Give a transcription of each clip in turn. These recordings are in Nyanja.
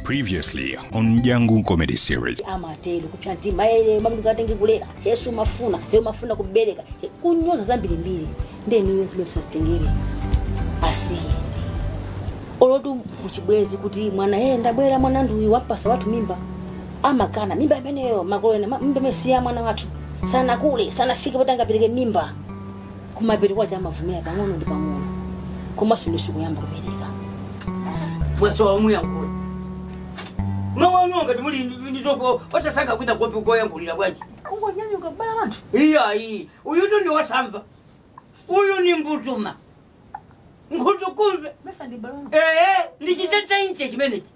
Previously on Mdyangu comedy series. Amatelo kupya ntima ele mamu ngatenge kulera Yesu mafuna kubereka kunyoza zambirimbiri ndeni yenzi mebisazitengere asi olotu kuchibwezi kuti mwana ndabwera mwana nduyi wapasa watu mimba amakana mimba imeneyo makolena mimba mesiya mwana watu sana kule sana fika potanga pereke mimba kumapeti kwa jama vumea pang'ono ndi pang'ono kumasulusu kuyamba kubereka mwaso wa Mdyangu Mawanyonga timuli nditoko osasanga kwenda kopi koyankulira bwaji. Kongo nyanyonga bala wantu. Iya. Uyu ndi wasamba. Uyu ni mbutuma. Ngutukumbe. Mesa ndi balongo. Ndichitata inche chimenechi.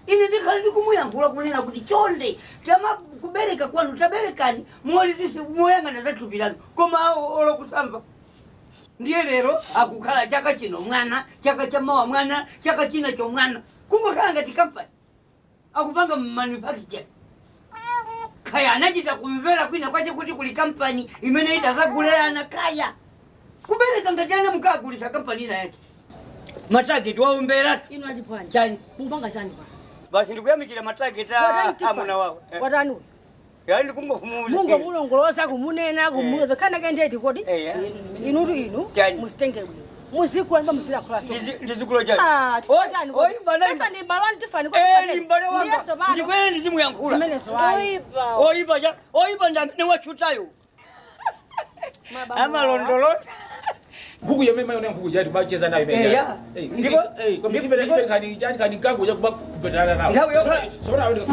Ine ndikhali kumuyangula kunena kuti chonde chama kubereka kwanu taberekani muwalizisi moyangana zatupilano koma olo kusamba. Ndiye lero akukhala chaka chino mwana, chaka chamawa mwana, chaka china cho mwana. Kungokhala ngati kampani. Akupanga manufacture kaya anachita kumvera kwina kwache kuti kuli company imene itazagulana kaya kubereka ngatana mukagulisa company ina yache matarget waombera ino ajipwani chani mupanga chani pa basi ndikuyamikira matarget amuna wao watani yani kungofumuza mungu mulongoloza kumunena kumuza kana kenjeti kodi inu musitenge Musiku amba musira class. Ndizikulo chani. Chani. Pesa ni balani tifani kwa. Ni mbale wanga. Ndikwene ndizimu yankula. Zimene swai. Oiba ne wachutayo. Ama londolo. Kuku yeme mayo nkuku jadi bacheza nayo meja. Kwa mimi kani jani kani kangu ya kubetana nao. Sora wewe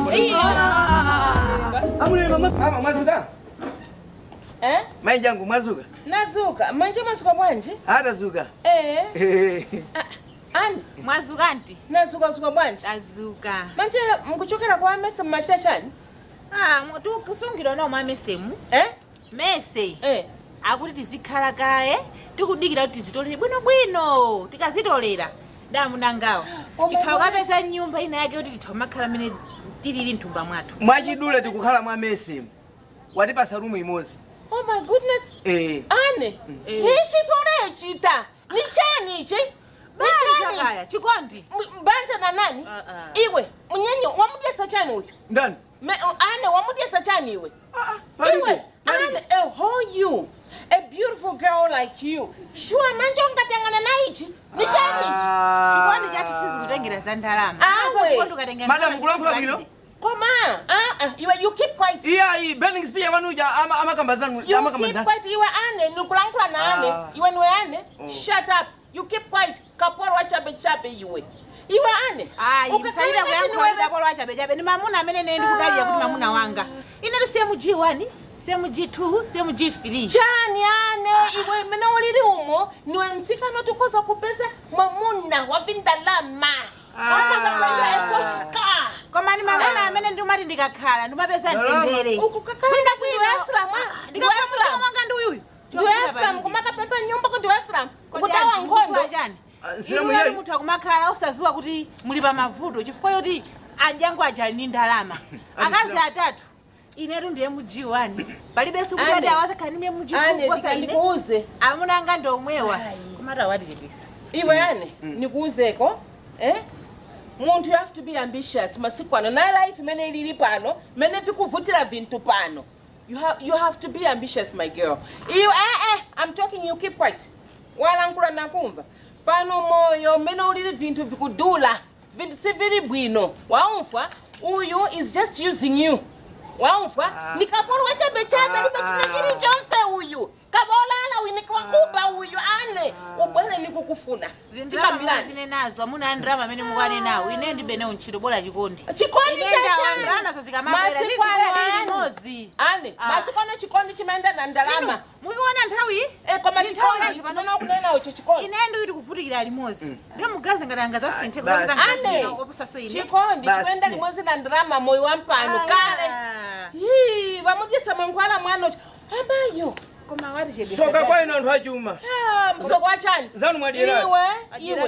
amule mama mazuka. Mdyangu mazuka. Nazuka. Manje mazuka bwanje? Hata zuka. Ani mwazuka anti. Nazuka bwanje? Azuka. Manje mkuchokera kwa mese mmachita chani? Tu kusungiro no mamesemu. Mese. Akuti tizikhala kaye, tikudikira kuti tizitolere bwino tikazitolera. Damu nangawo. Titauka pesa nyumba ina yake kuti titaumakhala mene tilili ntumba mwatu. Mwachidule tikukhala mwa mese. Watipasa rumu imozi. Oh my goodness. Ane. Nishi kore chita. Ni chani ichi? Banja chikondi. Banja na nani? Iwe, munyenye wamudesa chani uyu? Ndani? Ane wamudesa chani iwe? Iwe, Ane, you. A beautiful girl like you. Sure manje ungatengana na ichi? Ni chani ichi? Chikondi chatu sisi kutengira za ndalama. Madam kulangula bwino? Come on. You keep quiet. Yeah, burning spear wanuja ama kambazanu. You keep quiet. You ane nukulankula na ane. You ane. Shut up. You keep quiet. Kaporo wachabe iwe. You ane. Ukasaida kuyangu kaporo wachabe. Ni mamuna amene nendu kutalia kuti mamuna wanga. Inetu semu G1, semu G2, semu G3. Chani ane. Iwe mena waliri umo. Niwe nsika notukoza kupesa mamuna wavindalama. Koma ni mamuna amene ndumati ndikakhala ndumapeza ndendere. Ukukakhala ndi Westlam. Mwanga ndi uyu. Ndi Westlam kumaka pepa nyumba kuti Westlam. Kutawa nkhondo chani. Iwe munthu akumakhala usaziwa kuti muli pa mavuto chifukwa yoti Mdyangu ajali ni ndalama. Akazi atatu. Inetu ndiye G1. Palibe suku kuti awasakhanime G2 kosa ine. Ndikuuze. Amuna anga ndomwewa. Kumata wadi chipisa. Iwe ane nikuuzeko. Muntu you have to be ambitious masiku ano na life mene ilili pano mene vikuvutira vintu pano you have to be ambitious my girl I'm talking you keep quiet wala nkula nakumva pano moyo mene ulili vintu vikudula vintu sivili bwino waumfa uyu is just using you waumfa nikapolo wachabe libechile Johnse uyu kabolala uyinikwakuba uyu ane ubwele nikukufuna Ndikambira zine nazo amuna ndrama amene mukwane nawo ine ndibene unchiro bola chikondi cha ndrama zozikamabera mozi ane masikwana chikondi chimaenda na ndalama mukiona nthawi koma chikondi panono kunena ucho chikondi ine ndi kuvutikira limozi ndio mugaze ngati za sinthe kuza ane chikondi chimaenda limozi na ndalama moyo wampano kale vamudisa mwankwala mwana amayo soka kwa ino nthu achuma. Msoko wachani? Zanu mwadira. Iwe.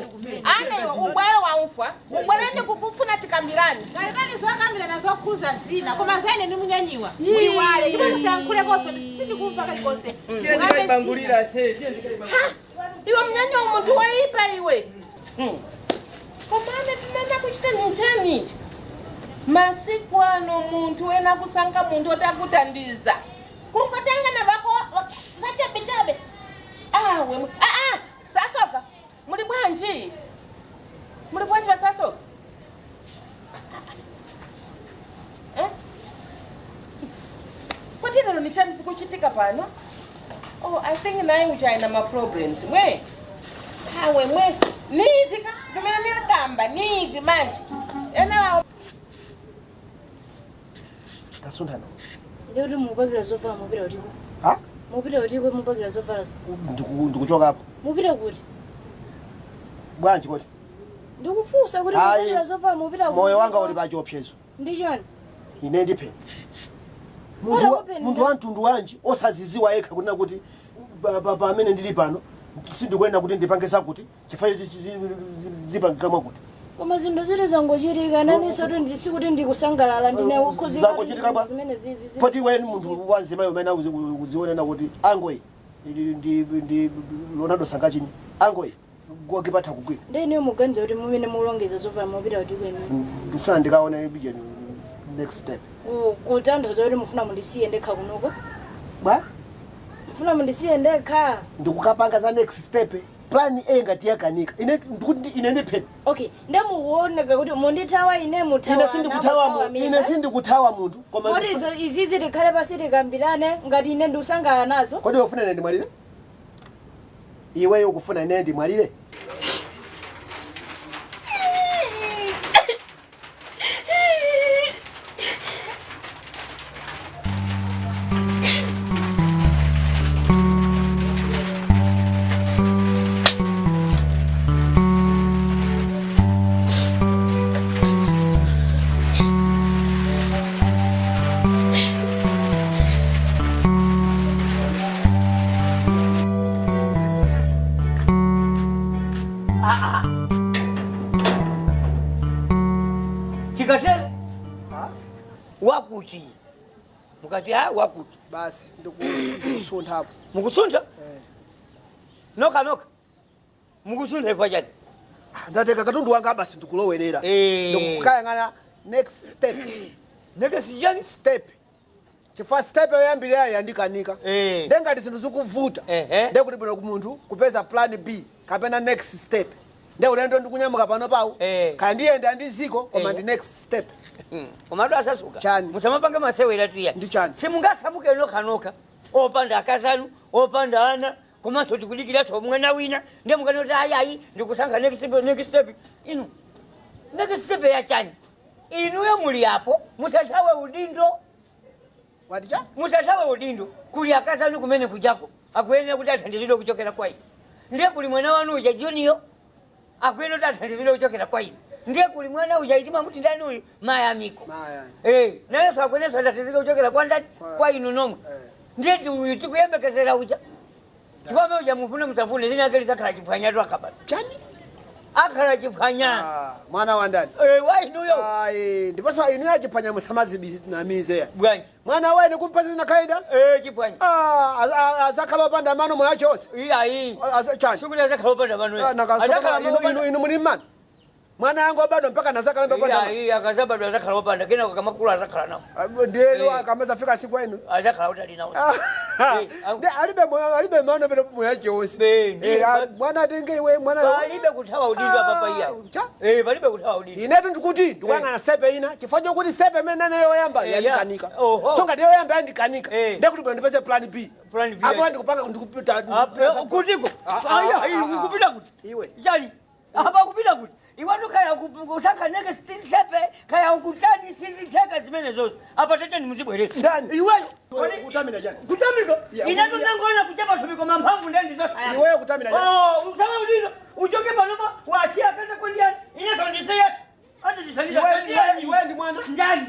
Ane ubwele waumfa. Ubwele ndi kukufuna tikambirani. Kalibani zokamira zokhuza zina. Koma zaine ni munyanyiwa. Muyiwale. Iwe sankule kose sindikumva kalikose. Tiye bangulira se. Iwe mnyanyiwa umuntu waipa iwe. Komane vimenda kuchita ninjani. Masiku ano muntu wena kusanga muntu otakutandiza. Kungotanga na bako vachabe. We sasoka. Muri bwanji. Muri bwanji sasoka. What did you chance to kuchitika pano? Oh, I think naye uchaina ma problems. We nivika kumena nilagamba nivi manje. Ena Tasundana. Ndio mubagila zofa mubira utiko. Ha? Mubira utiko mubagila zofa. Ndikuchoka hapo. Mubira kuti. Bwanji kuti. Ndikufusa kuti mubagila zofa mubira kuti. Moyo wanga uli pachopyezo. Ndichani? Ine ndipe. Muntu wantundu wanje osaziziwa yekha kunena kuti pamene ndili pano sindikwenda kuti ndipangesa kuti chifaiti zipangika mwakuti. Koma zinthu zili zangochitika naninso sikuti ndikusangalala ndine ukhozikaa zimene zizi. Poti weni munthu wanzima umene uzionena kuti angoyi ndi Ronaldo Sangachinyi angoyi gokipatha kugwira. Ndene muganza kuti mumene mulongeza zofa mubira kuti kwenu. Ndifuna ndikaona bijeni next step. Kutanthauza kuti mufuna mundisiye ndekha kunuko? Ba? Mufuna mundisiye ndekha. Ndikukapanga za next step. Plan A ngati yakanika. Ine ndiphe. Okay, ndamuoneka kuti mundithawa ine muthawa. Ine sindikuthawa muntu. Koma izizi likhale pasi likambirane ngati ine ndikusangala nazo. Kodi ufuna ine ndimwalire? Iweyo ukufuna ine ndimwalire? Chikatero? Wakuti. Mukati wakuti. Basi ndikusunta hapo. Mukusunta? Noka. Mukusunta kwa jani. Ndateka katundu wanga basi ndikulowerera. Ndikukayangana next step. Next jani step. Chifa step yoyambirira yandikanika. Ndengati zinthu zikuvuta. Ndekuti bwino kumuntu kupeza plan B kapena next step. Ndeuleendo ndikunyamuka pano pawo. Kandiyenda ndiziko koma ndi next step. Komatu asasuka. Chani. Musamapanga masewera tuya. Ndi chani. Simungasamuke noka. Opanda akazanu, opanda ana, komanso tikudikira so mwana wina, ndiye mukanoti ayayi ndikusanga next step. Inu. Next step ya chani. Inuyo muli hapo, musatawe udindo. Wadija? Musatawe udindo. Kuli akazanu kumene kujako. Akuyenera kuti athandizidwe kuchokera kwa inu. Ndiye kuli mwana wanu uja Junior. Akuyenera kuti athandizidwe kuchokera kwa inu. Ndiye kuli mwana uja itima kuti ndani uyu mayamiko. Naye sakwenesa athandizidwe kuchokera kwa ndani kwa inu nomwe. Ndiye tikuyembekezera uja. Chifukwa uja mufune musafune zina akeli zakhala chiphwanya tu akabata. Chani? Akhala chiphwanya. Mwana wa ndani. Wa inuyo. Ndiponso inu yachiphwanya musamazi namize. Bwanji. Mwana wene kumpasa zina kaida? Chiphwanya. Azakhala opanda mano moya chose. Iya. Chani? Shukuli azakhala opanda mano. Inu muli mmani? Mwana yangu bado mpaka nazakhala opanda. Iya, akazabado azakhala opanda. Kena kamakulu azakhala nawo. Ndiye akameza fika siku enu. Azakhala utali nawo. Alibe mwana bado moya chose. Mwana atenge iwe mwana. Balibe kuthawa udindo papa iya. Balibe kuthawa udindo. Inetu ndikuti ndikangana sepe ina chifanya kuti sepe mene yoyamba yandikanika. Songa ndiyo yoyamba yandikanika. Ndekuti bwana ndipeze plan B. Plan B. Hapo ndikupanga ndikupita. Kutiko. Aya, ukupita kuti. Iwe. Yani. Hapa kupita kuti. Iwatu kaya kusaka next step kaya ukutani sisi cheka zimene zote. Hapa tete ni mzibwereka. Ndani. Iwe. Kutamina jani. Kutamika. Inatu nangona kuchapa tubiko mamphamvu ndani zote. Iwe kutamina jani. Utama udino. Ujoke panopa waachia kaza kwa ndani. Inato ndisaya. Hata ndisalisa. Iwe ndi mwana. Ndani.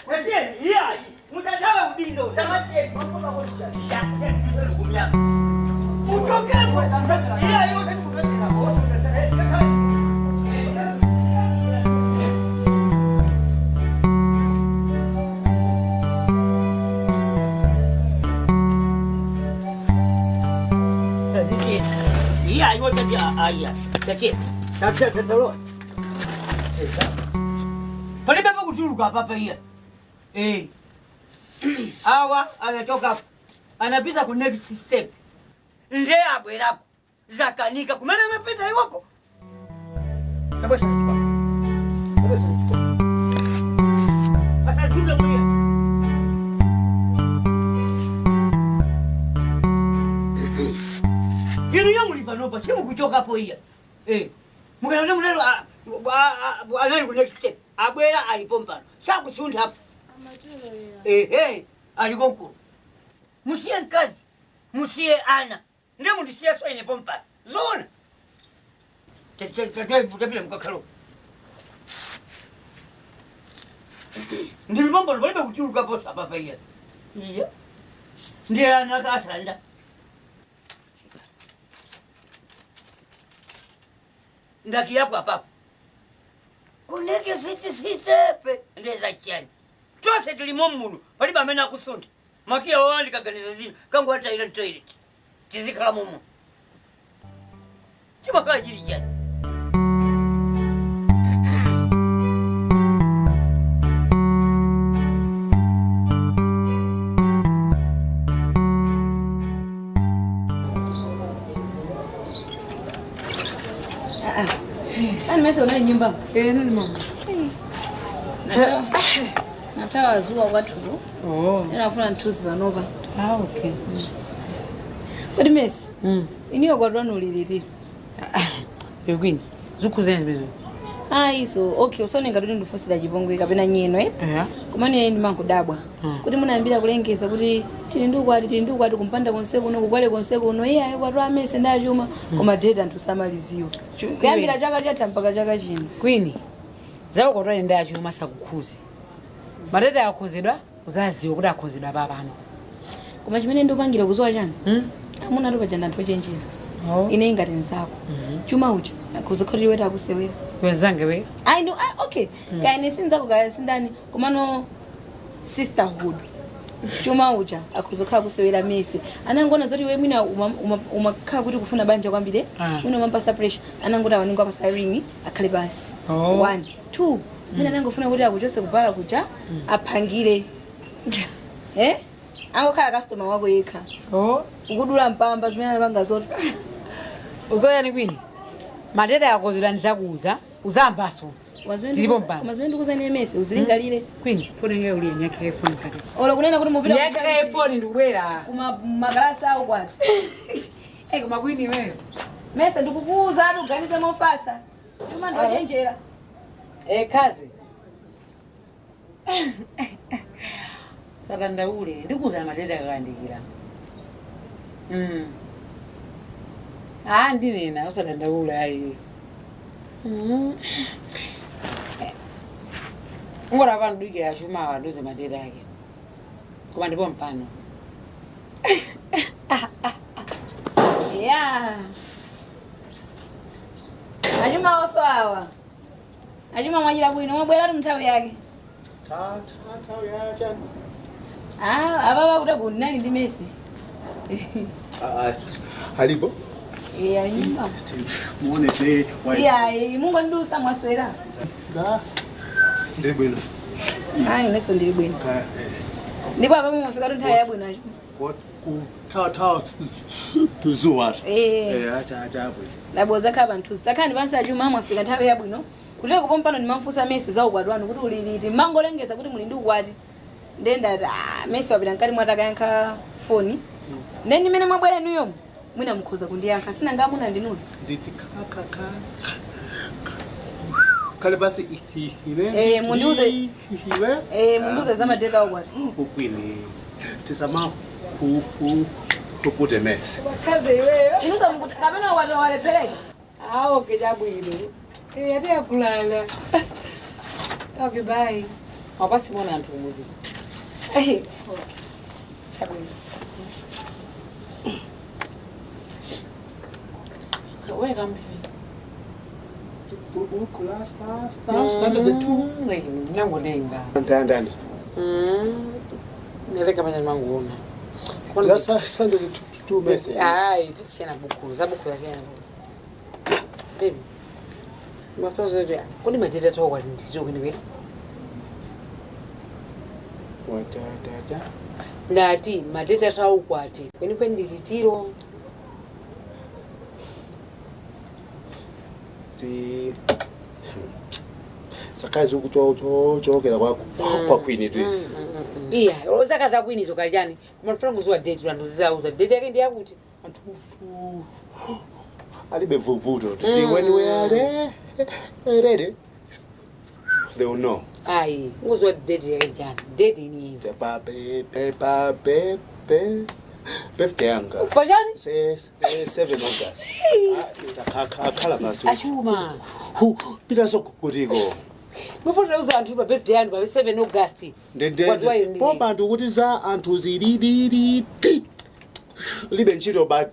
Weteni, iya. Mutatawa udindo. Tamatie. Makola kwa ndani. Ya. Kumia. Ujoke kwa ndani. Iya, yote kupesela. Iya, iwo tadi iya. Tadi. Tadi. Palibe kutuluka hapa hiya. Awa anatoka anapita ku next step. Nde abwerako zakanika kumene amapita iwoko. Kabisa. Asa tunga mwiya. Yenu yamu lipanopa simu kutoka hapo hiya. Mukana munalo anali ku next step. Abwera alipompano. Sakusunda hapo. Alikonku. Musie nkazi. Musie ana. Nde mundisia so ine pompa. Zona. Tapila mkakalo. Ndili mambo balebe kuchuluka posa papa iya. Iya. Ndiye ana asanda. Ndaki yapo hapa. Kuneke sitepe ndeza chani. Twase tulimo munu pali bamena kusunda. Makia wandi kaganiza zina kangu hata ile toilet. Tizikala mumu. Chima kaa chili chani. Mesa una nyumba. Nini mama? Natawa zuwa watu. Nafuna ntuzi vanova. Okay. Kodi mesi? Iniyo kwadwanu uliliri. Yogwini. Zukuzeni bezo. Iso okay usonenga kuti ndifusira chipongwe kapena nyeno kumane ndi mankudabwa kuti munayambira kulengeza kuti tili ndukwati kumpanda konse kuno kukwale konse kuno iye ayi kwatu amese ndachuma koma data ntusamaliziwa kuyambira chaka chatha mpaka chaka chino Queen zawo kwatwali ndachuma sakukhuzi madata akhozedwa uzaziwa kuti akhozedwa papano koma chimene ndikupangira kuzowa chani amuna topajanda anthu ochenjera ine ingati nzako chuma ucha akuzokhalira weta akusewera wenzange we I know okay kaine sinzako kaya sindani komano sisterhood chuma ucha akuzokhala kusewera mese anangona zoti we mwina umakhala kuti kufuna banja kwambire mwina umampasa pressure anangona waninga pasa ring akhale basi 1 2 mwina anangofuna kuti akuchose kubhala kucha aphangire angokhala customer wako yekha ukudula mpamba zimene anapanga zote uzoyani Queen madata yakhozedwa ndizakuuza uzambaso tilipo mpano mazimene ndikuzani mese uzilingalire Queen phone ngeke uliye nyake phone kati ola kunena kuti mupita nyake phone ndikubwera kuma magalasi awo kwati koma Queen wewe mese ndikukuuza ati uganize mofasa chuma ndochenjera kazi sakanda ule ndikuuza madata akandikira ndinena usadandaula ayi ngora vanhu duke yachuma wadoze madera yake koma ndipo mpano achuma oso awa achuma mwajira bwino mwabwera ati mnthawi yake apapa kuti akunali ndi mese Halipo? Nyumba. Muone te. Mungu ndusa mwaswera. Ndiri bwino. Neso ndiri bwino. Ndipo apa mumafika tu nthawi yabwino acho. Tawa tuzuwa. Acha bwino. Laboza khaba nthuzi. Takhani pansi achuma mwafika nthawi yabwino. Kuti kupompano ndimamfusa mese za ukwatwanu kuti uliliti mangolengeza kuti muli ndi ukwati. Ndenda mese wapita nkati mwatakayankha phone. Ndeni mene mwabwera nuyo. Mwina mukhoza kundiyankha sina ngamuna ndinuni nditi kaka kale basi ine munduze munduze za madata okwati ukwini tisama kupude mess kaze wewe inusa mkuti kapena watu walepeleka okay jabwino ate yakulala okay bye wapasi mwana antu muziki jabwino weka mbivi ukula stand the two nango lenga ndandani neleka manya mangu ona That's stand the two message tisiana buku za siana buku baby mafozo ya kodi majeta to kwali ndizo kwini kwini ndati madeta taukwati kwenikwendiritiro sakazi ukuchokera kwa kwini twisi iya osakaza kwini zokali chani kumafuna kuzuwa date vantu zizauza date yake ndiyakuti anthu alibe vuvuto titi when we are ready they will know ayi nguzuwa date yake chani date ini pepe birthday yanga pachani 7 August akhala basi achuma pitaso kutiko mupotera uza anthu pa birthday yanu pa 7 August po bantu kuti za anthu zililili libe ntchito ba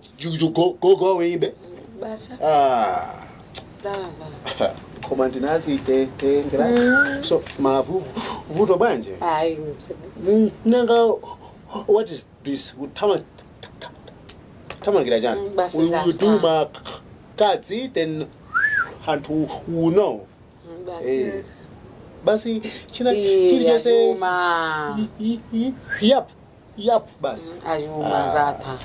go wimbe basa dava koma ndinazitengera so mavuto bwanje ayi nanga what is this tamangira chani we do makadzi then anthu uno basi china chili chose yap basi ajuma zatha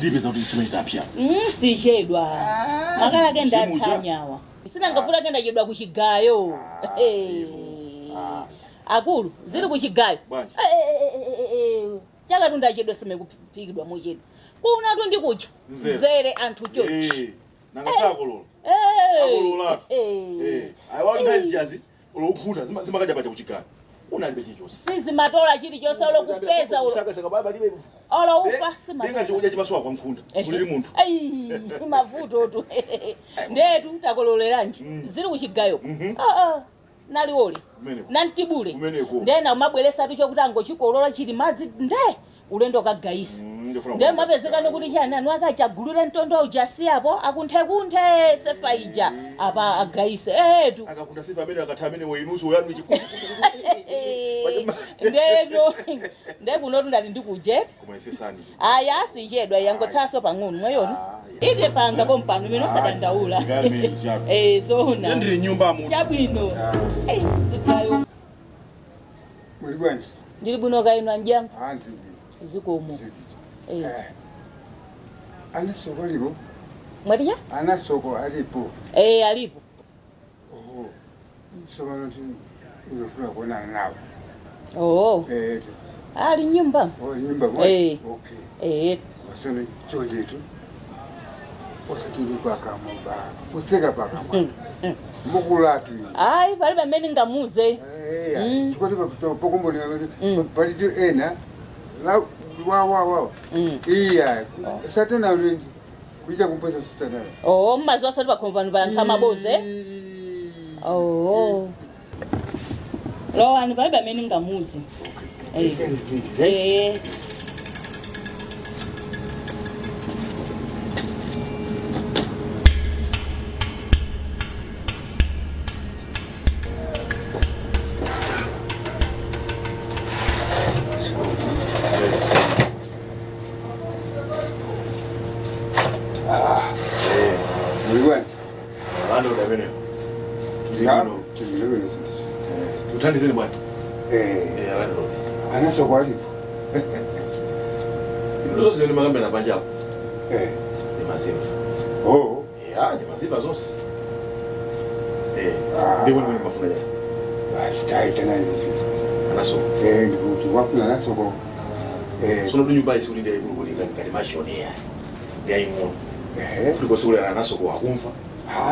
ndipeza kuti simaita pya sichedwa makala kenda atsanyawa sina ngafuna kenda chedwa kuchigayo akulu zili kuchigayo chaka tunda chedwa simekupikidwa muchedwa kuna tu ndikucha zere anthu chochi nanga sakolola akolola aiwa nthazi chazi olokhuta zimakadya pacha kuchigayo unalibe chichonse sizimatola chili chonse olokupeza sakasaka baba libe olo ufa sima ndinga chikuja chimaswa kwa nkhunda kulili munthu mavuto tu ndetu takololeranji zili kuchigayo naliwole nantibule ndena umabweresa tu chokuti angochikolola chili madzi nde ulendo kagayisa nde mapezekane kuti chani anu akachagulule mtondo ujasiyapo akunthe sefaija apa agayise etu akakunda sifa amene akathamene woinuso yanu chikuku ndekunotu ndati ndikujeta koma isesani aya asichedwa yangotsaso pang'ono mwayoni ite panga pompano imene osadandaula zona ndiri nyumba mu chabwino zikayo muli bwanji ndili bwino kaino Mdyangu zikomo ana soko alipo mwatiya ana soko alipo alipo somano ngifuna kuonana nawe ali nyumba nyumba okay wasone chondetu wasatuli pakamoba useka pakamoba mukulatu ayi pali pamene ngamuze chikoti pokumboni palitu ena wow iya satana ulendi kuita kumpesa satana mmazi wasati pakhomopano panthu amaboze lowani pali pamene ngamuze utandizeni bwana anasoko alipo zose zimene makambe napanjapo ni maziva ni maziva zonse ndipo ni mafuna ya basi taita nani anasoko ndikuti wafuna anasoko sono dunyumba isi kuti ndiye kulika ngati mashionea ndiye imuno kuliko sikula anasoko akumva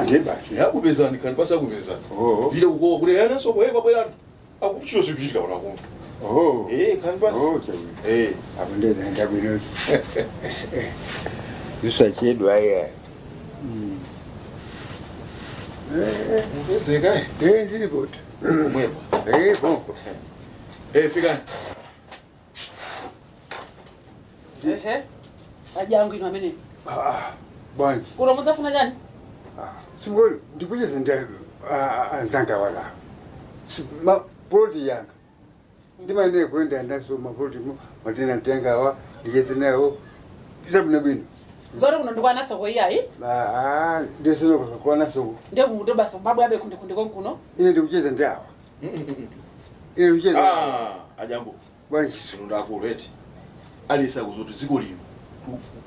ndebasi yakupezani kandi pasa kupezani zile uko kule anasoko kwabwerana akuchiro sikuchitika bona kuntu. Oh. Khani basi. Oh, chawi. Abundeza ndabino. Usachedwa aya. Mpezeka ndiri bota. Mwema. Bongo. Fikani. Mdyangu ino amene. Bwanji. Kuno muzafuna jani? Singolo ndikucheza ndayo anzanga wala. Ma poli yanga. Ndimane kwenda ndaso mapoli mo matina tengawa ndiyete nayo. Zabuna bino. Zori kuno ndikwana soko iyayi? Ndesino kwana soko. Ndebudo basa babu yabe kunde kuno. Ine ndikucheza ndawa. Ine ndikucheza. Ajambo. Bwanji sinunda akulete. Alisa kuzoto ziko lino.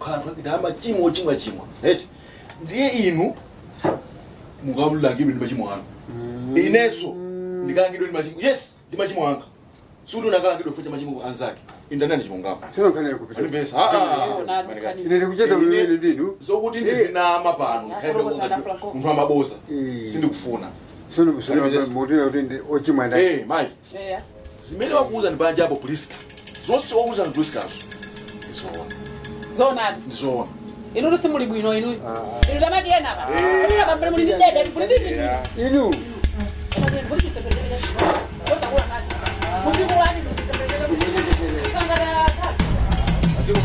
Ukhandwa kidama chimo eti ndiye inu mukamulangidwe ndi machimo anu. Ineso ndikalangidwe ndi machimo. Yes, ndi machimo anga. Sudu nakalangidwe fucha machimo anzake. Indandani chimo ngapa. Sino kana yakupita. Alivesa. Ine ndikucheza mwenye ndinu. Zokuti ndizinama pano. Muntu amaboza. Sindikufuna. Sono mutira kuti ochimanda. Mai. Zimene wakuuza ndi banja apo poliska. Zonse wakuuza ndi poliskazo. Zona. Zona. Inu rusimuli bwino inu. Inu damati yena ba. Inu muli ndede muli ndidi. Inu. Asiko